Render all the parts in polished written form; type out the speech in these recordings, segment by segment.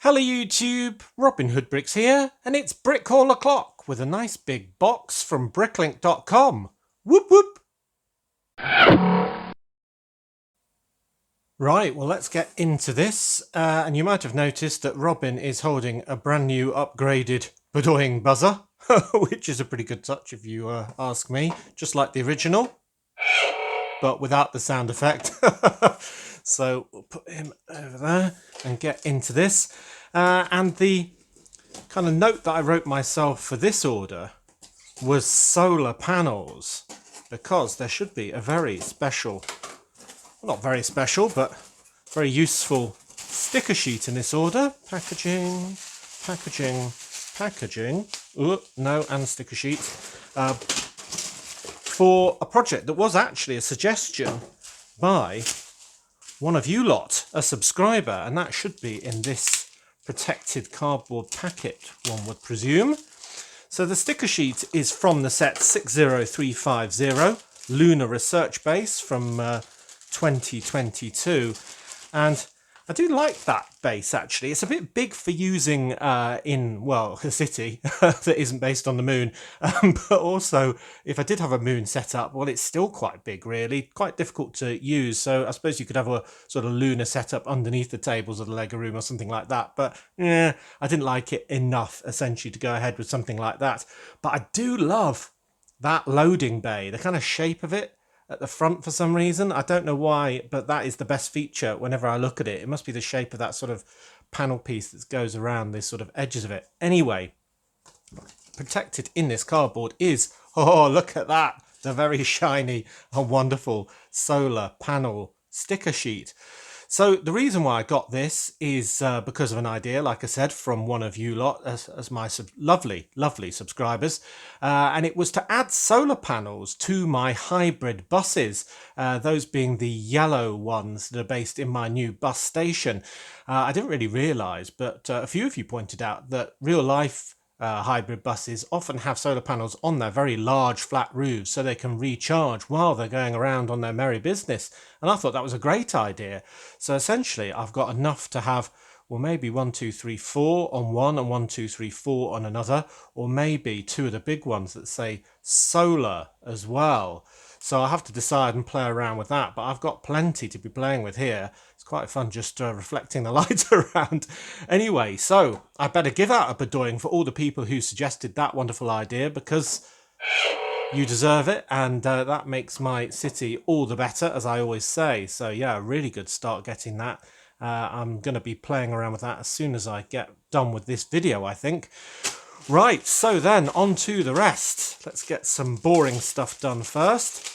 Hello YouTube, Robin Hood Bricks here, and it's Brick Hall o'clock with a nice big box from bricklink.com. Whoop whoop! Right, well let's get into this, and you might have noticed that Robin is holding a brand new upgraded Bedoying buzzer, which is a pretty good touch if you ask me, just like the original, but without the sound effect. So we'll put him over there and get into this. And the kind of note that I wrote myself for this order was solar panels, because there should be a very special, well, not very special, but very useful sticker sheet in this order. Packaging, packaging, packaging. Ooh, no, and sticker sheet. For a project that was actually a suggestion by one of you lot, a subscriber, and that should be in this protected cardboard packet, one would presume. So the sticker sheet is from the set 60350 Lunar Research Base from 2022, and I do like that base actually. It's a bit big for using in, well, a city that isn't based on the moon, but also if I did have a moon set up, well, it's still quite big really, quite difficult to use. So I suppose you could have a sort of lunar setup underneath the tables of the Lego room or something like that, but yeah, I didn't like it enough essentially to go ahead with something like that. But I do love that loading bay, the kind of shape of it at the front for some reason. I don't know why, but that is the best feature whenever I look at it. It must be the shape of that sort of panel piece that goes around the sort of edges of it. Anyway, protected in this cardboard is, oh, look at that, the very shiny and wonderful solar panel sticker sheet. So the reason why I got this is because of an idea, like I said, from one of you lot as my lovely subscribers. And it was to add solar panels to my hybrid buses, those being the yellow ones that are based in my new bus station. I didn't really realise, but a few of you pointed out that real life hybrid buses often have solar panels on their very large flat roofs so they can recharge while they're going around on their merry business. And I thought that was a great idea. So essentially I've got enough to have, well, maybe 1, 2, 3, 4 on one and 1, 2, 3, 4 on another, or maybe two of the big ones that say solar as well. So I have to decide and play around with that, but I've got plenty to be playing with here. It's quite fun just reflecting the light around. Anyway, so I better give out a bedoying for all the people who suggested that wonderful idea, because you deserve it, and that makes my city all the better, as I always say. So yeah, a really good start getting that. I'm going to be playing around with that as soon as I get done with this video, I think. Right, so then on to the rest. Let's get some boring stuff done first.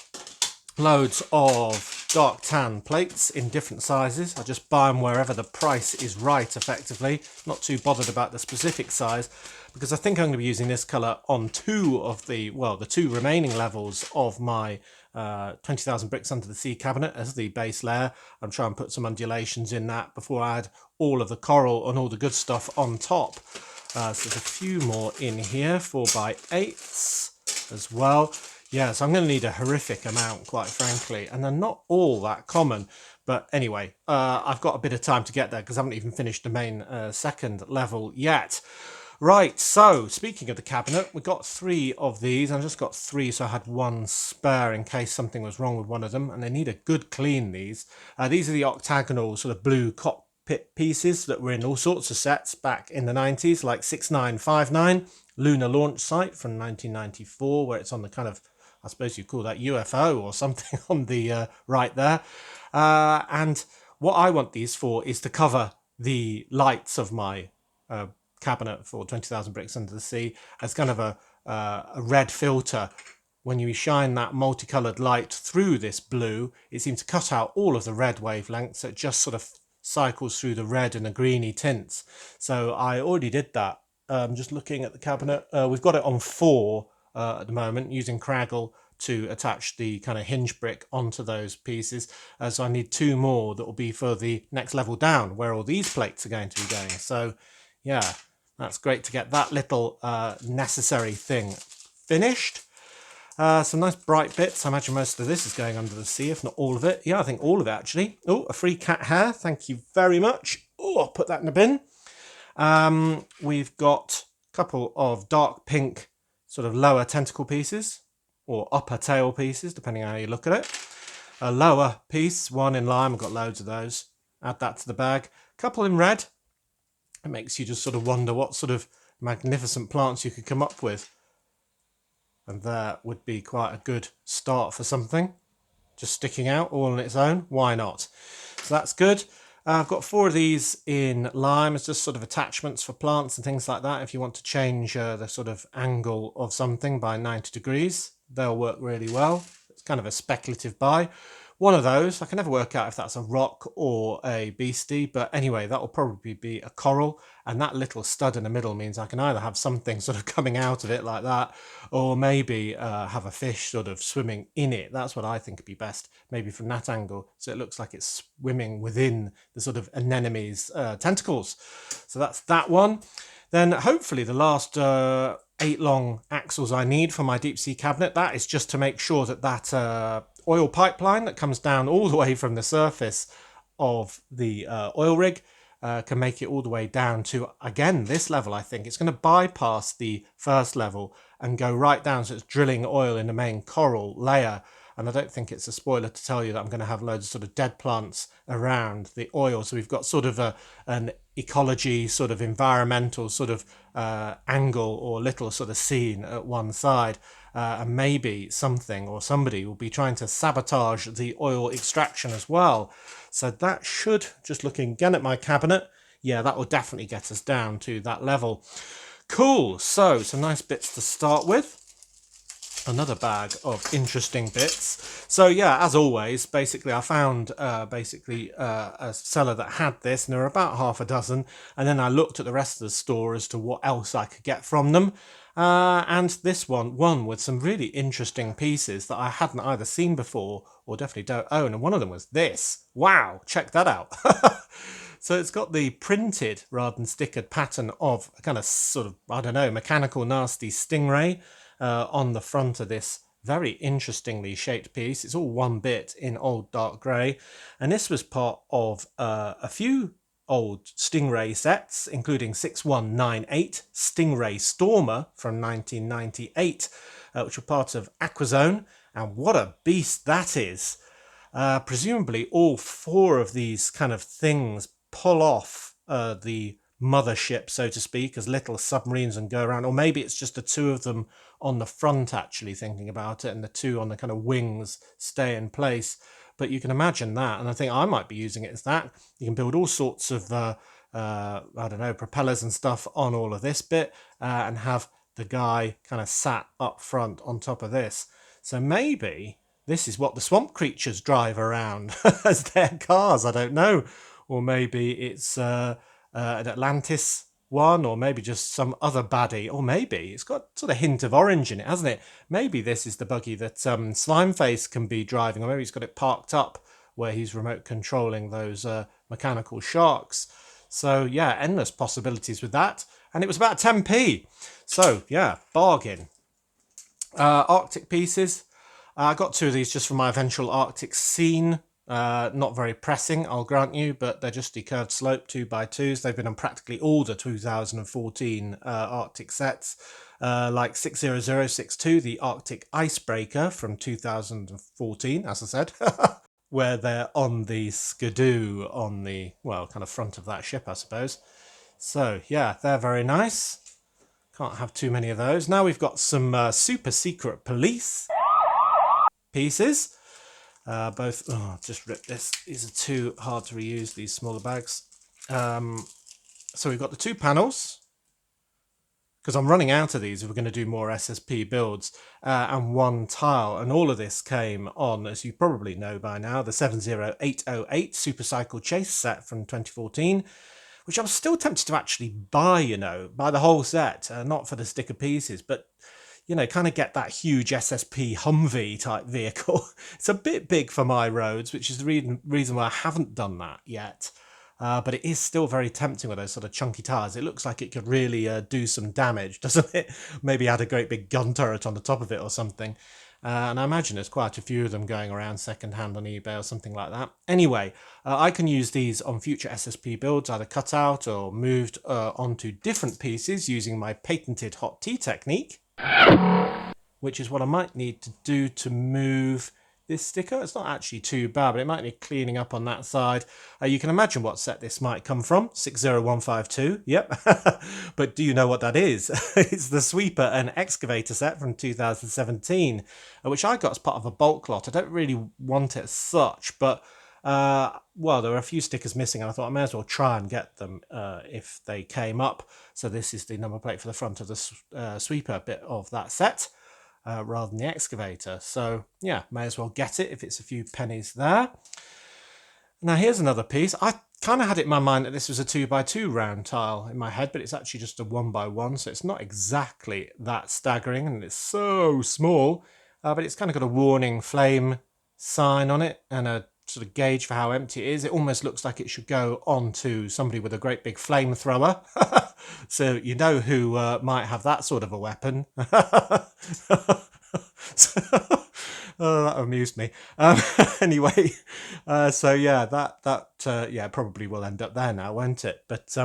Loads of dark tan plates in different sizes. I just buy them wherever the price is right, effectively. Not too bothered about the specific size, because I think I'm going to be using this colour on two of the, well, the two remaining levels of my 20,000 Bricks Under the Sea cabinet as the base layer. I'm trying to put some undulations in that before I add all of the coral and all the good stuff on top. So there's a few more in here, 4x8s as well. Yeah, so I'm going to need a horrific amount, quite frankly, and they're not all that common. But anyway, I've got a bit of time to get there because I haven't even finished the main second level yet. Right, so speaking of the cabinet, we got 3 of these. I've just got 3, so I had 1 spare in case something was wrong with one of them, and they need a good clean, these. These are the octagonal sort of blue cockpit pieces that were in all sorts of sets back in the 90s, like 6959, Lunar Launch Site from 1994, where it's on the kind of, I suppose you'd call that UFO or something on the right there. And what I want these for is to cover the lights of my cabinet for 20,000 Bricks Under the Sea as kind of a red filter. When you shine that multicolored light through this blue, it seems to cut out all of the red wavelengths, so it just sort of cycles through the red and the greeny tints. So I already did that. Just looking at the cabinet, we've got it on 4 at the moment, using Craggle to attach the kind of hinge brick onto those pieces. So I need 2 more that will be for the next level down, where all these plates are going to be going. So yeah, that's great to get that little necessary thing finished. Some nice bright bits. I imagine most of this is going under the sea, if not all of it. Yeah, I think all of it, actually. Oh, a free cat hair. Thank you very much. Oh, I'll put that in the bin. We've got a couple of dark pink sort of lower tentacle pieces, or upper tail pieces, depending on how you look at it. A lower piece, one in lime, I've got loads of those. Add that to the bag. A couple in red. It makes you just sort of wonder what sort of magnificent plants you could come up with. And that would be quite a good start for something. Just sticking out all on its own, why not? So that's good. I've got 4 of these in lime as just sort of attachments for plants and things like that. If you want to change the sort of angle of something by 90 degrees, they'll work really well. It's kind of a speculative buy. One of those, I can never work out if that's a rock or a beastie, but anyway, that will probably be a coral, and that little stud in the middle means I can either have something sort of coming out of it like that, or maybe have a fish sort of swimming in it. That's what I think would be best, maybe from that angle, so it looks like it's swimming within the sort of anemone's tentacles. So that's that one. Then hopefully the last 8 long axles I need for my deep sea cabinet, that is just to make sure that that oil pipeline that comes down all the way from the surface of the oil rig can make it all the way down to, again, this level. I think it's going to bypass the first level and go right down, so it's drilling oil in the main coral layer. And I don't think it's a spoiler to tell you that I'm going to have loads of sort of dead plants around the oil. So we've got sort of an ecology, sort of environmental sort of angle or little sort of scene at one side. And maybe something or somebody will be trying to sabotage the oil extraction as well. So that should, just looking again at my cabinet, yeah, that will definitely get us down to that level. Cool. So some nice bits to start with. Another bag of interesting bits. So yeah, as always, basically I found a seller that had this, and there were about half a dozen, and then I looked at the rest of the store as to what else I could get from them. And this one with some really interesting pieces that I hadn't either seen before or definitely don't own, and one of them was this. Wow, check that out. So it's got the printed rather than stickered pattern of a kind of sort of, I don't know, mechanical nasty stingray on the front of this very interestingly shaped piece. It's all one bit in old dark grey, and this was part of a few old Stingray sets, including 6198 Stingray Stormer from 1998, which were part of Aquazone, and what a beast that is. Presumably all 4 of these kind of things pull off the mothership, so to speak, as little submarines and go around, or maybe it's just the 2 of them on the front, actually thinking about it, and the 2 on the kind of wings stay in place. But you can imagine that, and I think I might be using it as that. You can build all sorts of I don't know, propellers and stuff on all of this bit, and have the guy kind of sat up front on top of this. So maybe this is what the swamp creatures drive around as their cars, I don't know. Or maybe it's an Atlantis one, or maybe just some other baddie, or maybe it's got sort of hint of orange in it, hasn't it? Maybe this is the buggy that Slimeface can be driving, or maybe he's got it parked up where he's remote controlling those mechanical sharks. So yeah, endless possibilities with that. And it was about 10p. So yeah, bargain. Arctic pieces. I got 2 of these just for my eventual Arctic scene. Not very pressing, I'll grant you, but they're just the curved slope 2x2s. They've been on practically all the 2014 Arctic sets, like 60062, the Arctic Icebreaker from 2014, as I said, where they're on the skidoo on the, well, kind of front of that ship, I suppose. So yeah, they're very nice. Can't have too many of those. Now we've got some super secret police pieces. Both, just rip this. These are too hard to reuse, these smaller bags. So we've got the 2 panels, because I'm running out of these if we're going to do more SSP builds, and 1 tile. And all of this came on, as you probably know by now, the 70808 Supercycle Chase set from 2014, which I was still tempted to actually buy, buy the whole set, not for the sticker pieces, but kind of get that huge SSP Humvee type vehicle. It's a bit big for my roads, which is the reason why I haven't done that yet. But it is still very tempting with those sort of chunky tires. It looks like it could really do some damage, doesn't it? Maybe add a great big gun turret on the top of it or something. And I imagine there's quite a few of them going around second hand on eBay or something like that. Anyway, I can use these on future SSP builds, either cut out or moved onto different pieces using my patented hot tea technique, which is what I might need to do to move this sticker. It's not actually too bad, but it might need cleaning up on that side. You can imagine what set this might come from. 60152, yep. But do you know what that is? It's the sweeper and excavator set from 2017, which I got as part of a bulk lot. I don't really want it as such, but well, there were a few stickers missing, and I thought I may as well try and get them if they came up. So this is the number plate for the front of the sweeper bit of that set. Rather than the excavator. So yeah, may as well get it if it's a few pennies there. Now here's another piece. I kind of had it in my mind that this was a 2x2 round tile in my head, but it's actually just a 1x1, so it's not exactly that staggering, and it's so small, but it's kind of got a warning flame sign on it and a sort of gauge for how empty it is. It almost looks like it should go on to somebody with a great big flamethrower. So you know who might have that sort of a weapon. Oh, that amused me. Anyway, so yeah, that yeah, probably will end up there now, won't it? But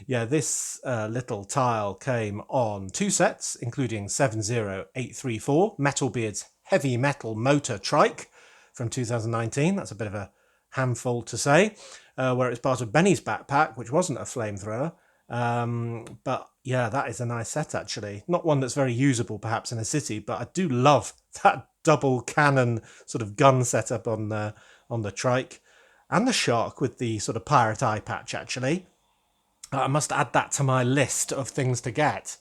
yeah, this little tile came on 2 sets, including 70834 Metalbeard's Heavy Metal Motor Trike from 2019. That's a bit of a handful to say, where it's part of Benny's backpack, which wasn't a flamethrower. But yeah, that is a nice set actually. Not one that's very usable perhaps in a city, but I do love that double cannon sort of gun setup on the trike, and the shark with the sort of pirate eye patch actually. I must add that to my list of things to get.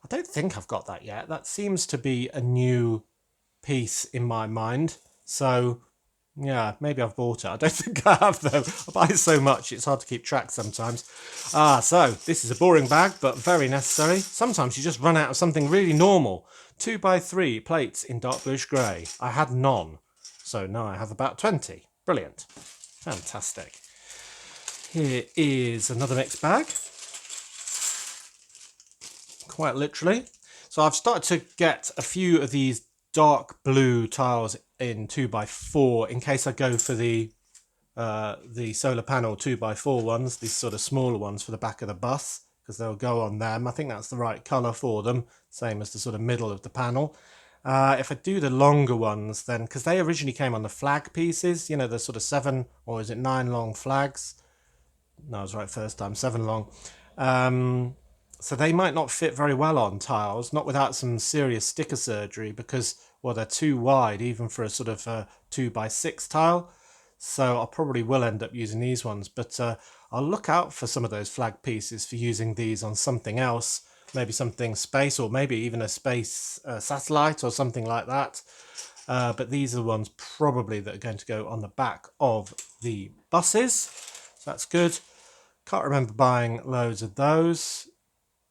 I don't think I've got that yet. That seems to be a new piece in my mind. So yeah, maybe I've bought it. I don't think I have though. I buy so much, it's hard to keep track sometimes. So this is a boring bag, but very necessary. Sometimes you just run out of something really normal. 2x3 plates in dark bluish grey. I had none, so now I have about 20. Brilliant. Fantastic. Here is another mixed bag. Quite literally. So I've started to get a few of these dark blue tiles in 2x4 in case I go for the solar panel 2x4 ones, these sort of smaller ones for the back of the bus, because they'll go on them. I think that's the right colour for them, same as the sort of middle of the panel. If I do the longer ones, then, because they originally came on the flag pieces, you know, the sort of 7 or is it 9 long flags? No, I was right first time, 7 long. So they might not fit very well on tiles, not without some serious sticker surgery, because, well, they're too wide even for a sort of 2x6 tile. So I probably will end up using these ones, but I'll look out for some of those flag pieces for using these on something else, maybe something space, or maybe even a space satellite or something like that. But these are the ones probably that are going to go on the back of the buses. So that's good. Can't remember buying loads of those.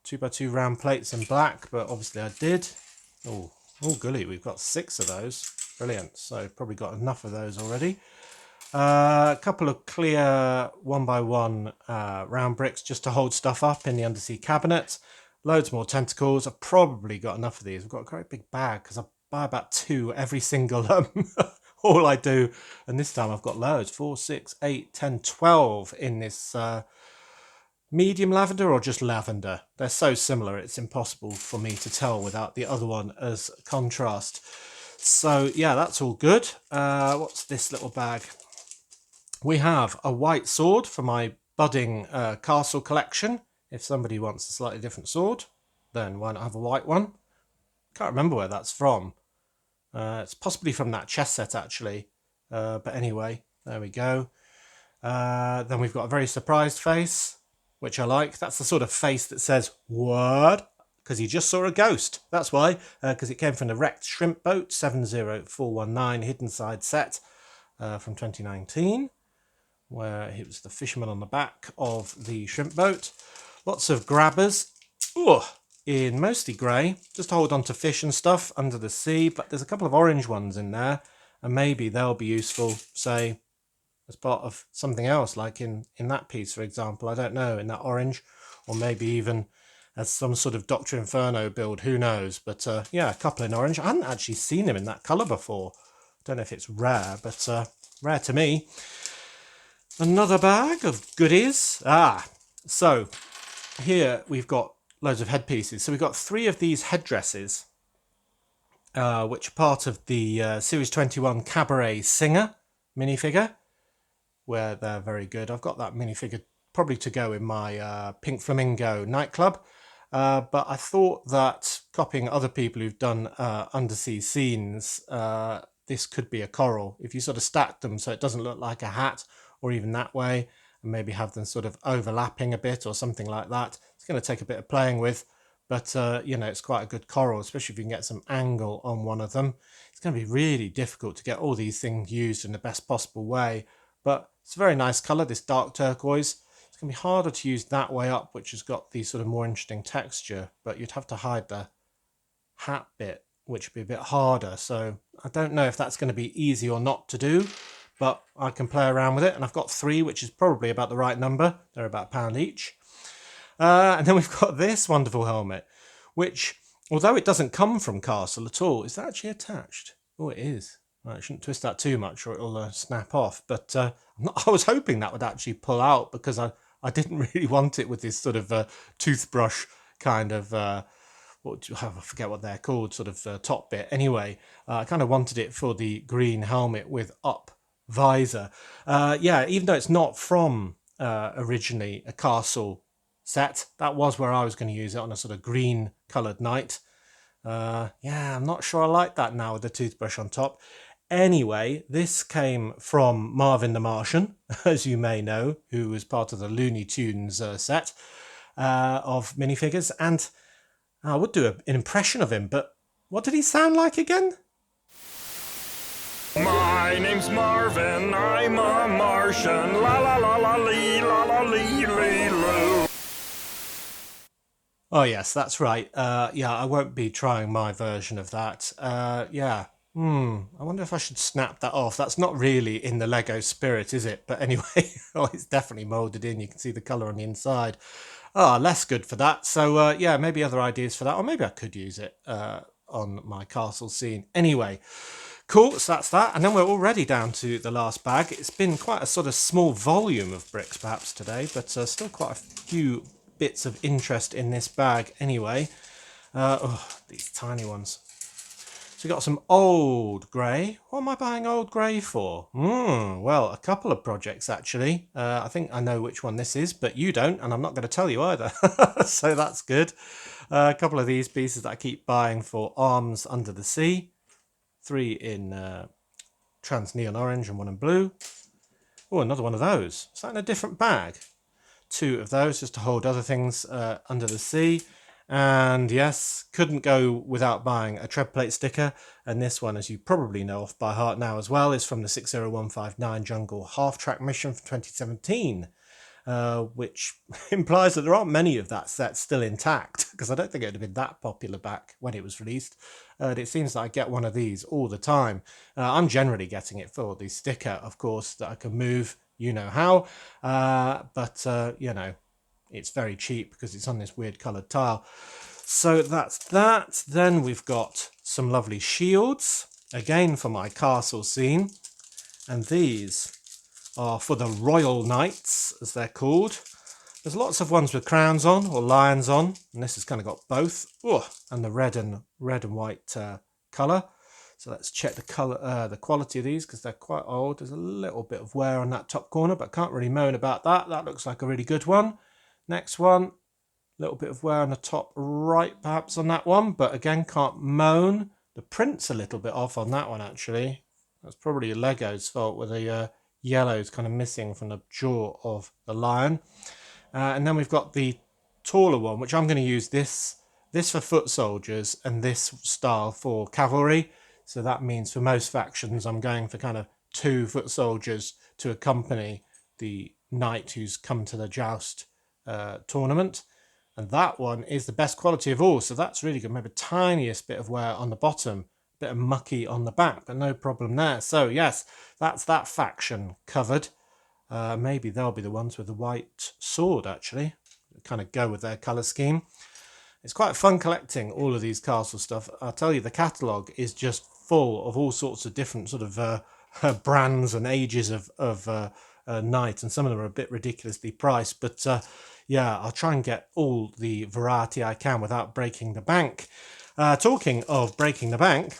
2x2 round plates in black, but obviously I did. Oh golly, we've got 6 of those. Brilliant. So probably got enough of those already. A couple of clear 1x1 round bricks just to hold stuff up in the undersea cabinet. Loads more tentacles. I've probably got enough of these. I've got a great big bag because I buy about 2 every single all I do. And this time I've got loads. 4, 6, 8, 10, 12 in this medium lavender or just lavender. They're so similar it's impossible for me to tell without the other one as contrast. So yeah, that's all good. What's this little bag? We have a white sword for my budding castle collection. If somebody wants a slightly different sword, then why not have a white one? Can't remember where that's from. It's possibly from that chess set actually. But anyway, there we go. Then we've got a very surprised face, which I like. That's the sort of face that says, what? Because he just saw a ghost. That's why, because it came from the wrecked shrimp boat, 70419 Hidden Side set from 2019, where it was the fisherman on the back of the shrimp boat. Lots of grabbers, in mostly grey, just to hold on to fish and stuff under the sea, but there's a couple of orange ones in there, and maybe they'll be useful, say, as part of something else, like in that piece, for example. I don't know, in that orange, or maybe even as some sort of Doctor Inferno build, who knows. But yeah, a couple in orange. I hadn't actually seen him in that colour before. Don't know if it's rare, but rare to me. Another bag of goodies. So here we've got loads of headpieces. So we've got 3 of these headdresses, which are part of the Series 21 Cabaret Singer minifigure, where they're very good. I've got that minifigure probably to go in my Pink Flamingo nightclub. But I thought that copying other people who've done undersea scenes, this could be a coral. If you sort of stack them so it doesn't look like a hat, or even that way, and maybe have them sort of overlapping a bit or something like that. It's going to take a bit of playing with, but you know, it's quite a good coral, especially if you can get some angle on one of them. It's going to be really difficult to get all these things used in the best possible way, but it's a very nice colour, this dark turquoise. It's going to be harder to use that way up, which has got the sort of more interesting texture, but you'd have to hide the hat bit, which would be a bit harder. So I don't know if that's going to be easy or not to do, but I can play around with it. And I've got 3, which is probably about the right number. They're about £1 each. And then we've got this wonderful helmet, which, although it doesn't come from Castle at all, is that actually attached? Oh, it is. Well, I shouldn't twist that too much or it'll snap off. But I was hoping that would actually pull out, because I didn't really want it with this sort of toothbrush kind of, I forget what they're called, sort of top bit. Anyway, I kind of wanted it for the green helmet with up visor. Yeah, even though it's not from originally a Castle set, that was where I was going to use it, on a sort of green coloured knight. Yeah, I'm not sure I like that now with the toothbrush on top. Anyway, this came from Marvin the Martian, as you may know, who was part of the Looney Tunes set of minifigures, and I would do an impression of him, but what did he sound like again? My name's Marvin, I'm a Martian, la la la la lee, la la lee lee loo. Oh yes, that's right. Yeah, I won't be trying my version of that. Yeah. I wonder if I should snap that off. That's not really in the Lego spirit, is it? But anyway, oh, it's definitely moulded in. You can see the colour on the inside. Less good for that. So yeah, maybe other ideas for that, or maybe I could use it on my castle scene. Anyway, cool. So that's that. And then we're already down to the last bag. It's been quite a sort of small volume of bricks perhaps today, but still quite a few bits of interest in this bag anyway. These tiny ones. So we've got some old grey. What am I buying old grey for? Well, a couple of projects actually. I think I know which one this is, but you don't, and I'm not going to tell you either. So that's good. A couple of these pieces that I keep buying for Arms Under the Sea. 3 in trans neon orange and 1 in blue. Oh, another one of those. Is that in a different bag? 2 of those just to hold other things under the sea. And yes, couldn't go without buying a tread plate sticker. And this one, as you probably know off by heart now as well, is from the 60159 Jungle half-track mission from 2017. Which implies that there aren't many of that set still intact, because I don't think it would have been that popular back when it was released. It seems that I get one of these all the time. I'm generally getting it for the sticker, of course, that I can move, you know how. But you know, it's very cheap because it's on this weird coloured tile. So that's that. Then we've got some lovely shields, again for my castle scene. And these are for the Royal Knights, as they're called. There's lots of ones with crowns on, or lions on, and this has kind of got both. Oh, and the red and white colour. So let's check the colour, the quality of these, because they're quite old. There's a little bit of wear on that top corner, but can't really moan about that. That looks like a really good one. Next one, a little bit of wear on the top right, perhaps on that one, but again, can't moan. The print's a little bit off on that one, actually. That's probably Lego's fault, with the yellow's kind of missing from the jaw of the lion. And then we've got the taller one, which I'm going to use this for foot soldiers and this style for cavalry. So that means for most factions, I'm going for kind of 2 foot soldiers to accompany the knight who's come to the joust tournament. And that one is the best quality of all. So that's really good. Maybe the tiniest bit of wear on the bottom, a bit of mucky on the back, but no problem there. So yes, that's that faction covered. Maybe they'll be the ones with the white sword, actually. Kind of go with their colour scheme. It's quite fun collecting all of these castle stuff. I'll tell you, the catalogue is just full of all sorts of different sort of brands and ages of knight, and some of them are a bit ridiculously priced. But yeah, I'll try and get all the variety I can without breaking the bank. Talking of breaking the bank,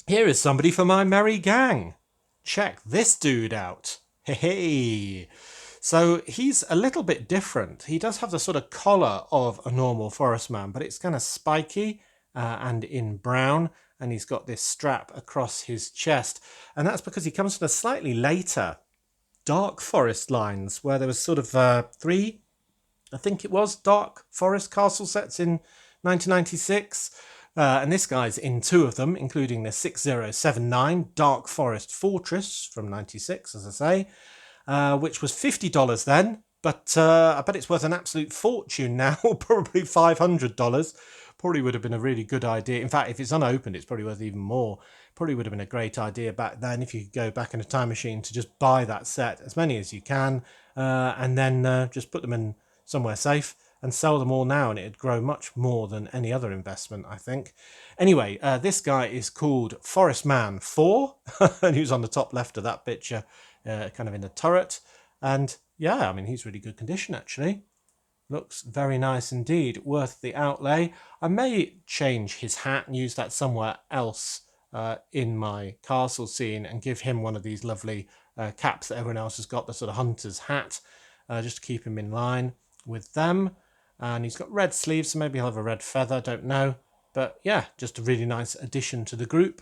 here is somebody for my merry gang. Check this dude out. Hey, hey. So he's a little bit different. He does have the sort of collar of a normal forest man, but it's kind of spiky and in brown, and he's got this strap across his chest. And that's because he comes from a slightly later dark forest lines, where there was sort of three, I think it was, dark forest castle sets in 1996. And this guy's in two of them, including the 6079 Dark Forest Fortress from 96, as I say, which was $50 then, but I bet it's worth an absolute fortune now, probably $500. Probably would have been a really good idea. In fact, if it's unopened, it's probably worth even more. Probably would have been a great idea back then, if you could go back in a time machine, to just buy that set, as many as you can, and then just put them in somewhere safe and sell them all now, and it'd grow much more than any other investment, I think. Anyway, this guy is called Forest Man 4, and he's on the top left of that picture, kind of in the turret. And yeah, I mean, he's really good condition, actually. Looks very nice indeed, worth the outlay. I may change his hat and use that somewhere else in my castle scene, and give him one of these lovely caps that everyone else has got, the sort of hunter's hat, just to keep him in line with them. And he's got red sleeves, so maybe he'll have a red feather, don't know. But yeah, just a really nice addition to the group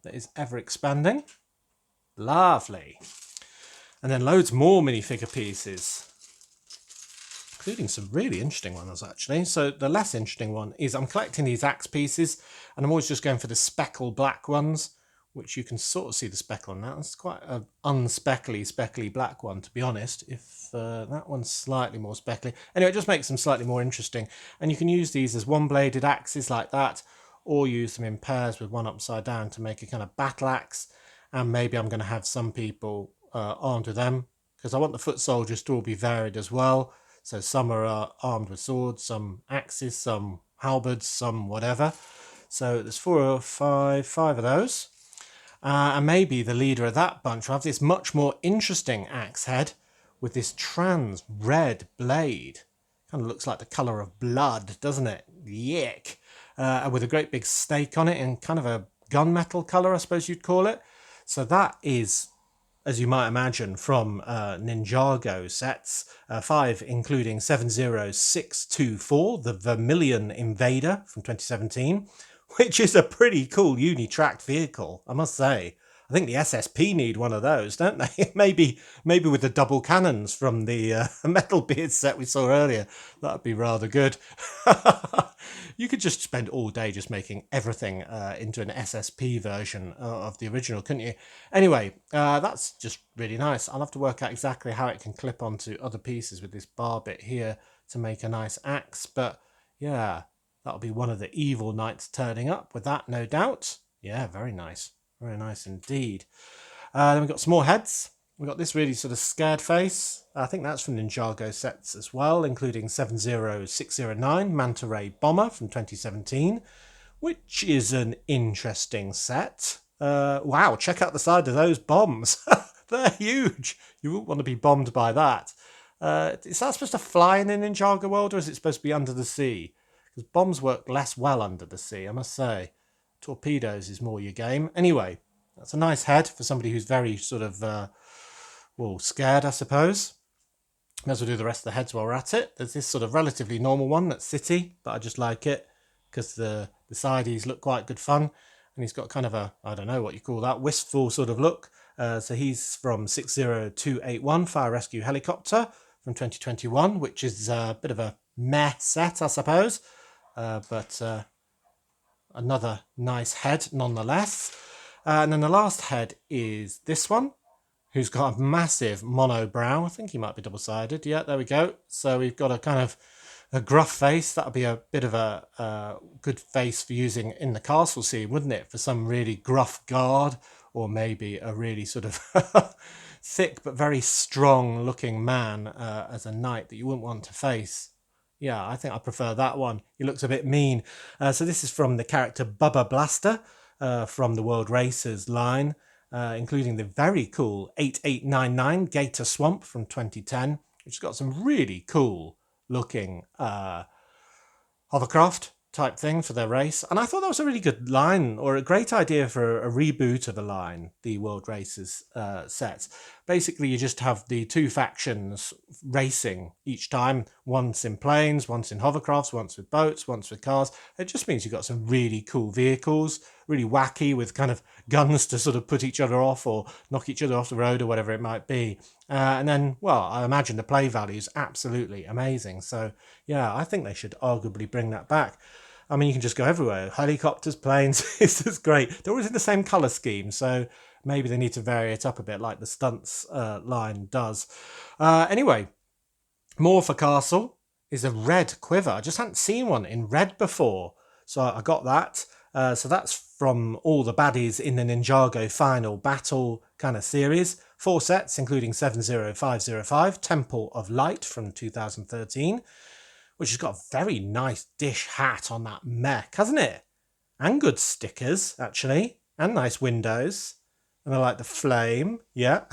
that is ever expanding. Lovely. And then loads more minifigure pieces, including some really interesting ones, actually. So the less interesting one is, I'm collecting these axe pieces, and I'm always just going for the speckle black ones, which you can sort of see the speckle on that. It's quite an speckly black one, to be honest. If that one's slightly more speckly. Anyway, it just makes them slightly more interesting. And you can use these as one-bladed axes like that, or use them in pairs with one upside down to make a kind of battle axe. And maybe I'm going to have some people armed with them, because I want the foot soldiers to all be varied as well. So some are armed with swords, some axes, some halberds, some whatever. So there's five of those. And maybe the leader of that bunch will have this much more interesting axe head with this trans red blade. Kind of looks like the colour of blood, doesn't it? Yick. With a great big stake on it in kind of a gunmetal colour, I suppose you'd call it. So that is, as you might imagine, from Ninjago sets, 5 including 70624, the Vermilion Invader from 2017, which is a pretty cool uni-tracked vehicle, I must say. I think the SSP need one of those, don't they? maybe with the double cannons from the Metal Beard set we saw earlier. That'd be rather good. You could just spend all day just making everything into an SSP version of the original, couldn't you? Anyway, that's just really nice. I'll have to work out exactly how it can clip onto other pieces with this bar bit here to make a nice axe. But yeah, that'll be one of the evil knights turning up with that, no doubt. Yeah, very nice. Very nice indeed. Then we've got some more heads. We've got this really sort of scared face. I think that's from Ninjago sets as well, including 70609 Manta Ray Bomber from 2017, which is an interesting set. Wow, check out the side of those bombs. They're huge. You wouldn't want to be bombed by that. Is that supposed to fly in the Ninjago world, or is it supposed to be under the sea? Because bombs work less well under the sea, I must say. Torpedoes is more your game. Anyway, that's a nice head for somebody who's very sort of, scared, I suppose. May as well do the rest of the heads while we're at it. There's this sort of relatively normal one that's City, but I just like it because the sideys look quite good fun. And he's got kind of a, I don't know what you call that, wistful sort of look. So he's from 60281 Fire Rescue Helicopter from 2021, which is a bit of a meh set, I suppose. But another nice head nonetheless. And then the last head is this one, who's got a massive mono brow. I think he might be double-sided. Yeah, there we go. So we've got a kind of a gruff face. That'll be a bit of a good face for using in the castle scene, wouldn't it? For some really gruff guard, or maybe a really sort of thick but very strong-looking man as a knight that you wouldn't want to face Yeah, I think I prefer that one. He looks a bit mean. So this is from the character Bubba Blaster from the World Racers line, including the very cool 8899 Gator Swamp from 2010, which has got some really cool looking hovercraft type thing for their race. And I thought that was a really good line, or a great idea for a reboot of a line, the World Races set. Basically, you just have the two factions racing each time, once in planes, once in hovercrafts, once with boats, once with cars. It just means you've got some really cool vehicles, really wacky, with kind of guns to sort of put each other off or knock each other off the road or whatever it might be. And then, well, I imagine the play value is absolutely amazing. So, yeah, I think they should arguably bring that back. I mean, you can just go everywhere. Helicopters, planes, it's just great. They're always in the same colour scheme, so maybe they need to vary it up a bit like the stunts line does. Anyway, more for Castle is a red quiver. I just hadn't seen one in red before, so I got that. So that's from all the baddies in the Ninjago final battle kind of series. 4 sets, including 70505, Temple of Light from 2013, which has got a very nice dish hat on that mech, hasn't it? And good stickers, actually, and nice windows. And I like the flame, yeah,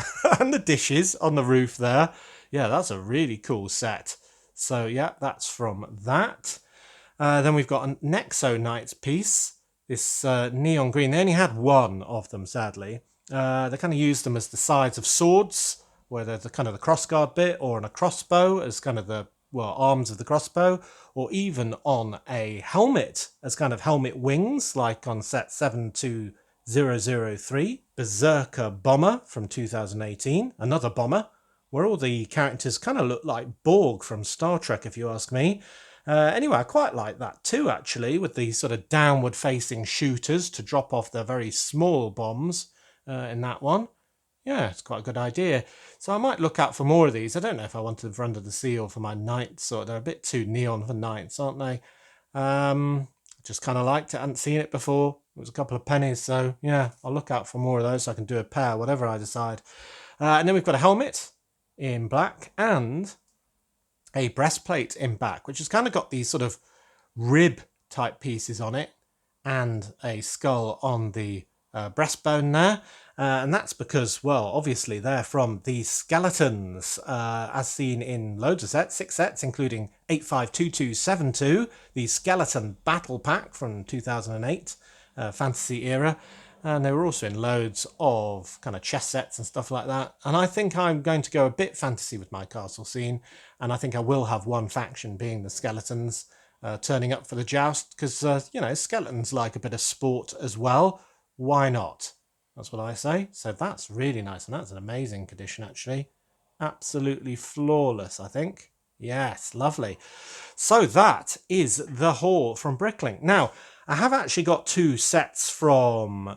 and the dishes on the roof there. Yeah, that's a really cool set. So, yeah, that's from that. Then we've got a Nexo Knights piece, this neon green. They only had one of them, sadly. They kind of used them as the sides of swords, where they're the kind of the crossguard bit, or on a crossbow as kind of the arms of the crossbow, or even on a helmet as kind of helmet wings, like on set 72003, Berserker Bomber from 2018, another bomber, where all the characters kind of look like Borg from Star Trek, if you ask me. Anyway, I quite like that too, actually, with the sort of downward facing shooters to drop off their very small bombs in that one. Yeah, it's quite a good idea. So I might look out for more of these. I don't know if I want them for Under the Sea or for my Knights, or they're a bit too neon for Knights, aren't they? Just kind of liked it. I hadn't seen it before. It was a couple of pennies, so yeah, I'll look out for more of those so I can do a pair, whatever I decide. And then we've got a helmet in black and a breastplate in black, which has kind of got these sort of rib type pieces on it and a skull on the breastbone there. And that's because, well, obviously they're from the skeletons, as seen in loads of sets, 6 sets, including 852272, the Skeleton Battle Pack from 2008, fantasy era. And they were also in loads of kind of chess sets and stuff like that. And I think I'm going to go a bit fantasy with my castle scene. And I think I will have one faction being the skeletons turning up for the joust. Because, skeletons like a bit of sport as well. Why not? That's what I say. So that's really nice. And that's an amazing condition, actually. Absolutely flawless, I think. Yes, lovely. So that is the haul from Bricklink. Now, I have actually got 2 sets from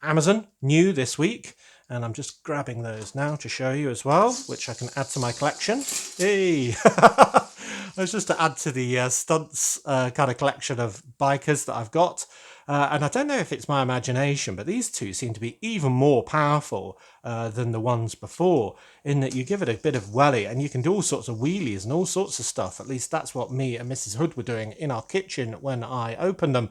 Amazon new this week, and I'm just grabbing those now to show you as well, which I can add to my collection. Hey! That's just to add to the stunts kind of collection of bikers that I've got. And I don't know if it's my imagination, but these 2 seem to be even more powerful than the ones before, in that you give it a bit of welly and you can do all sorts of wheelies and all sorts of stuff. At least that's what me and Mrs. Hood were doing in our kitchen when I opened them.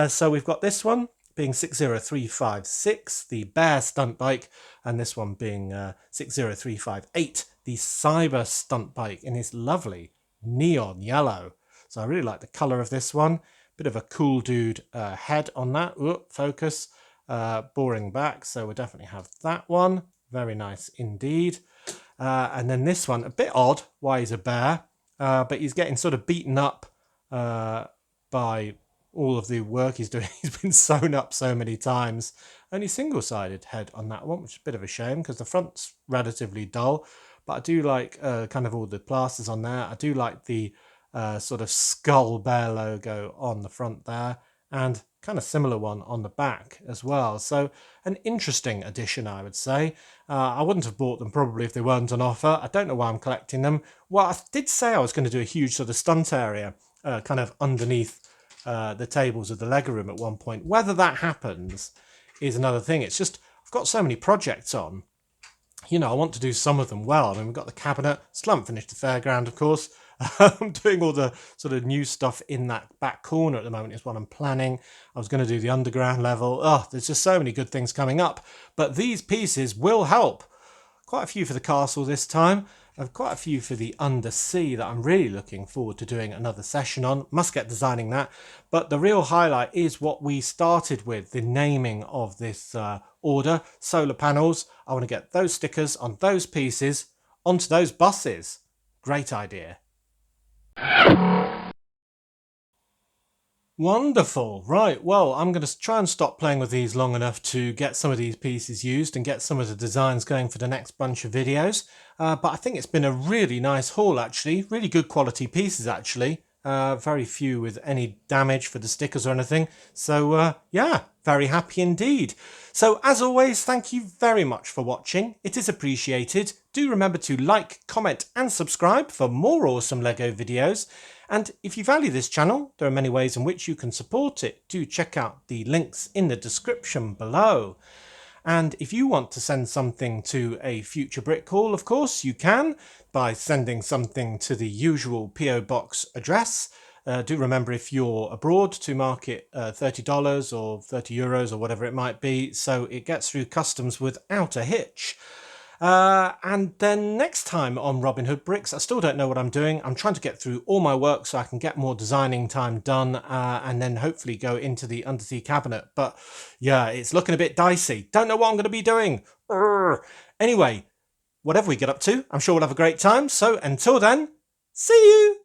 So we've got this one being 60356, the Bear stunt bike, and this one being 60358, the Cyber stunt bike in this lovely neon yellow. So I really like the colour of this one. Bit of a cool dude head on that. Ooh, focus. Boring back. So we'll definitely have that one. Very nice indeed. And then this one, a bit odd why he's a bear. But he's getting sort of beaten up by all of the work he's doing. He's been sewn up so many times. Only single-sided head on that one, which is a bit of a shame because the front's relatively dull. But I do like kind of all the plasters on there. I do like the sort of skull bear logo on the front there, and kind of similar one on the back as well. So an interesting addition, I would say. I wouldn't have bought them probably if they weren't on offer. I don't know why I'm collecting them. Well, I did say I was going to do a huge sort of stunt area kind of underneath the tables of the Lego room at one point. Whether that happens is another thing. It's just I've got so many projects on. I want to do some of them well. I mean, we've got the cabinet. Still haven't finished the fairground, of course. I'm doing all the sort of new stuff in that back corner at the moment is what I'm planning. I was going to do the underground level. Oh, there's just so many good things coming up. But these pieces will help. Quite a few for the castle this time. I've quite a few for the undersea that I'm really looking forward to doing another session on. Must get designing that. But the real highlight is what we started with, the naming of this order, solar panels. I want to get those stickers on those pieces onto those buses. Great idea. Wonderful. Right, well, I'm going to try and stop playing with these long enough to get some of these pieces used and get some of the designs going for the next bunch of videos. But I think it's been a really nice haul, actually. Really good quality pieces, actually. Very few with any damage for the stickers or anything. So, yeah, very happy indeed. So, as always, thank you very much for watching. It is appreciated. Do remember to like, comment and subscribe for more awesome LEGO videos. And if you value this channel, there are many ways in which you can support it. Do check out the links in the description below. And if you want to send something to a future brick haul, of course, you can by sending something to the usual PO box address. Do remember, if you're abroad, to mark it $30 or €30 or whatever it might be, so it gets through customs without a hitch. And then next time on Robin Hood Bricks, I still don't know what I'm doing. I'm trying to get through all my work so I can get more designing time done, and then hopefully go into the undersea cabinet. But yeah, it's looking a bit dicey. Don't know what I'm going to be doing. Anyway, whatever we get up to, I'm sure we'll have a great time. So until then, see you!